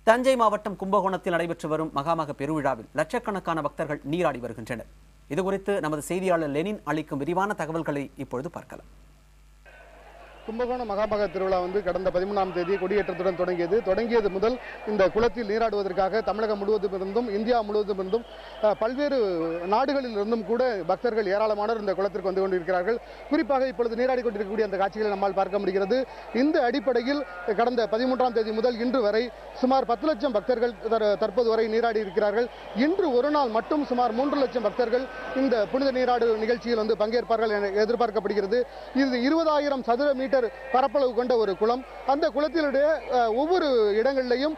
தஞ்சை மாவட்டம் கும்பகோணத்தில் நடைபெற்று வரும் மகாமக பெருவிழாவில் லட்சக்கணக்கான பக்தர்கள் நீராடி வருகின்றனர். இதுகுறித்து நமது செய்தியாளர் லெனின் அளிக்கும் விரிவான தகவல்களை இப்பொழுது பார்க்கலாம். கும்பகோணம் மகாமக திருவிழா கடந்த 13ஆம் தேதி கொடியேற்றத்துடன் தொடங்கியது முதல் இந்த குளத்தில் நீராடுவதற்காக தமிழகம் முழுவதும் இருந்தும் இந்தியா முழுவதும் இருந்தும் பல்வேறு நாடுகளில் இருந்தும் கூட பக்தர்கள் ஏராளமானோர் இந்த குளத்திற்கு வந்து கொண்டிருக்கிறார்கள். குறிப்பாக இப்பொழுது நீராடி கொண்டிருக்கக்கூடிய அந்த காட்சிகளை நம்மால் பார்க்க முடிகிறது. இந்த அடிப்படையில் கடந்த 13ஆம் தேதி முதல் இன்று வரை சுமார் 10 லட்சம் பக்தர்கள் தற்போது வரை நீராடி இருக்கிறார்கள். இன்று ஒரு நாள் மட்டும் சுமார் 3 லட்சம் பக்தர்கள் இந்த புனித நீராடு நிகழ்ச்சியில் பங்கேற்பார்கள் என எதிர்பார்க்கப்படுகிறது. இது 20,000 சதுர மீட்டர் பரப்பளவு கொண்ட ஒரு குளம். அந்த குளத்தினுடைய ஒவ்வொரு இடங்களிலேயும்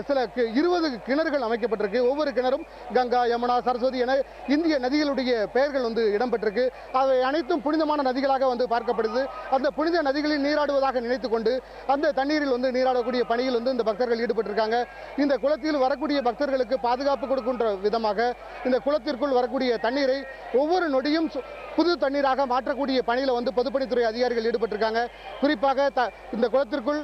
சில 20 கிணறுகள் அமைக்கப்பட்டிருக்கு. ஒவ்வொரு கிணறும் கங்கா, யமுனா, சரஸ்வதி என இந்திய நதிகளுடைய பெயர்கள் இடம்பெற்றிருக்கு. அவை அனைத்தும் புனிதமான நதிகளாக பார்க்கப்படுது. அந்த புனித நதிகளில் நீராடுவதாக நினைத்துக் கொண்டு அந்த தண்ணீரில் நீராடக்கூடிய பணியில் இந்த பக்தர்கள் ஈடுபட்டிருக்காங்க. இந்த குளத்தில் வரக்கூடிய பக்தர்களுக்கு பாதுகாப்பு கொடுக்கின்ற விதமாக இந்த குளத்திற்குள் வரக்கூடிய தண்ணீரை ஒவ்வொரு நொடியும் புது தண்ணீராக மாற்றக்கூடிய பணியில் பொதுப்பணித்துறை அதிகாரிகள் ஈடுபட்டிருக்காங்க. குறிப்பாக இந்த குளத்திற்குள்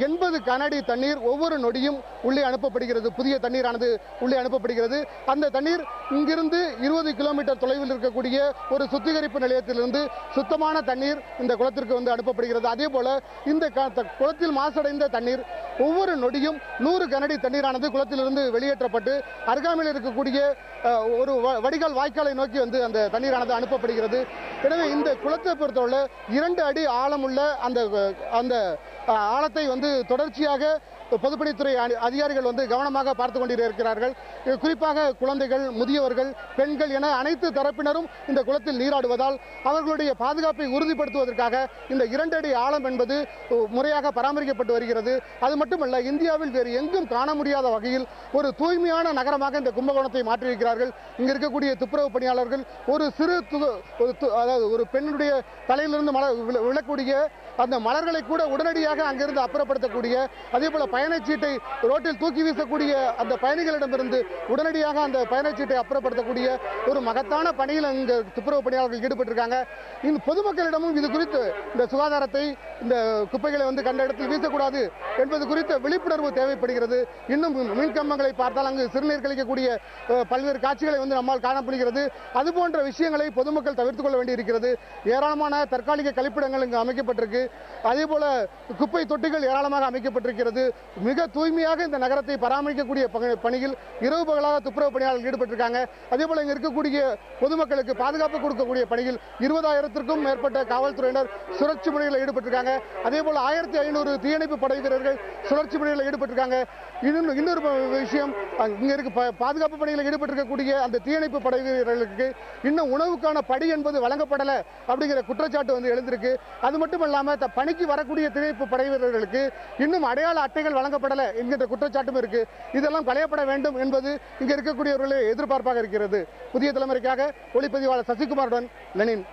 80 கனஅடி தண்ணீர் ஒவ்வொரு நொடியும் உள்ளே அனுப்பப்படுகிறது. புதிய தண்ணீரானது உள்ளே அனுப்பப்படுகிறது. அந்த தண்ணீர் இங்கிருந்து 20 கிலோமீட்டர் தொலைவில் இருக்கக்கூடிய ஒரு சுத்திகரிப்பு நிலையத்திலிருந்து சுத்தமான தண்ணீர் இந்த குளத்திற்கு அனுப்பப்படுகிறது. அதே போல இந்த குளத்தில் மாசடைந்த தண்ணீர் ஒவ்வொரு நொடியும் 100 கனஅடி தண்ணீரானது குளத்திலிருந்து வெளியேற்றப்பட்டு அருகாமையில் இருக்கக்கூடிய ஒரு வடிகால் வாய்க்காலை நோக்கி அந்த தண்ணீரானது அனுப்பப்படுகிறது. எனவே இந்த குளத்தை பொறுத்தவரை 2 அடி ஆழமுள்ள அந்த ஆழத்தை தொடர்ச்சியாக பொதுப்பணித்துறை அதிகாரிகள் கவனமாக பார்த்து கொண்டிருக்கிறார்கள். குறிப்பாக குழந்தைகள், முதியவர்கள், பெண்கள் என அனைத்து தரப்பினரும் இந்த குளத்தில் நீராடுவதால் அவர்களுடைய பாதுகாப்பை உறுதிப்படுத்துவதற்காக இந்த 2 அடி ஆழம் என்பது முறையாக பராமரிக்கப்பட்டு வருகிறது. அது மட்டுமல்ல, இந்தியாவில் வேறு எங்கும் காண முடியாத வகையில் ஒரு தூய்மையான நகரமாக இந்த கும்பகோணத்தை மாற்றியிருக்கிறார்கள். இங்க இருக்கக்கூடிய துப்புரவு பணியாளர்கள் ஒரு சிறு ஒரு பெண்ணுடைய தலையிலிருந்து விழக்கூடிய அந்த மலர்களை கூட உடனடியாக அங்கிருந்து அப்புறப்படுத்தக்கூடிய, அதே போல பயணச்சீட்டை ரோட்டில் தூக்கி வீசக்கூடிய அந்த பயணிகளிடமிருந்து உடனடியாக அந்த பயணச்சீட்டை அப்புறப்படுத்தக்கூடிய ஒரு மகத்தான பணியில் இங்கு துப்புரவு பணியாளர்கள் ஈடுபட்டிருக்காங்க. இந்த பொதுமக்களிடமும் இது குறித்து இந்த சுகாதாரத்தை, இந்த குப்பைகளை கண்ட இடத்தில் வீசக்கூடாது என்பது குறித்த விழிப்புணர்வு தேவைப்படுகிறது. இன்னும் மின்கம்பங்களை பார்த்தால் அங்கு சிறுநீர் கழிக்கக்கூடிய பல்வேறு காட்சிகளை நம்மால் காணப்படுகிறது. அதுபோன்ற விஷயங்களை பொதுமக்கள் தவிர்த்துக் கொள்ள வேண்டியிருக்கிறது. ஏராளமான தற்காலிக கழிப்பிடங்கள் இங்கு அமைக்கப்பட்டிருக்கு. அதே போல குப்பை தொட்டிகள் ஏராளமாக அமைக்கப்பட்டிருக்கிறது. மிக தூய்மையாக இந்த நகரத்தை பராமரிக்கக்கூடிய பணியில் இரவு பகலாக துப்புரவு பணியாளர்கள் ஈடுபட்டிருக்காங்க. அதே போல இங்க இருக்கக்கூடிய பொதுமக்களுக்கு பாதுகாப்பு கொடுக்கக்கூடிய பணியில் 20,000க்கும் மேற்பட்ட காவல்துறையினர் சுழற்சி பணிகளில் ஈடுபட்டிருக்காங்க. அதே போல 1500 தீயணைப்பு படை வீரர்கள் சுழற்சி பணிகளில் ஈடுபட்டிருக்காங்க. இன்னொரு விஷயம், இங்க இருக்கு பாதுகாப்பு பணிகளில் ஈடுபட்டிருக்கக்கூடிய அந்த தீயணைப்பு படை வீரர்களுக்கு இன்னும் உணவுக்கான படி என்பது வழங்கப்படல அப்படிங்கிற குற்றச்சாட்டு எழுந்திருக்கு. அது மட்டுமல்லாம பணிக்கு வரக்கூடிய தீயணைப்பு படை வீரர்களுக்கு இன்னும் அடையாள அட்டைகள் வழங்கப்படல என்கின்ற குற்றச்சாட்டும் இருக்கு. இதெல்லாம் களையப்பட வேண்டும் என்பது இங்க இருக்கக்கூடியவர்களே எதிர்பார்ப்பாக இருக்கிறது. புதிய தலைமுறைக்காக ஒளிப்பதிவாளர் சசிகுமாருடன் லெனின்.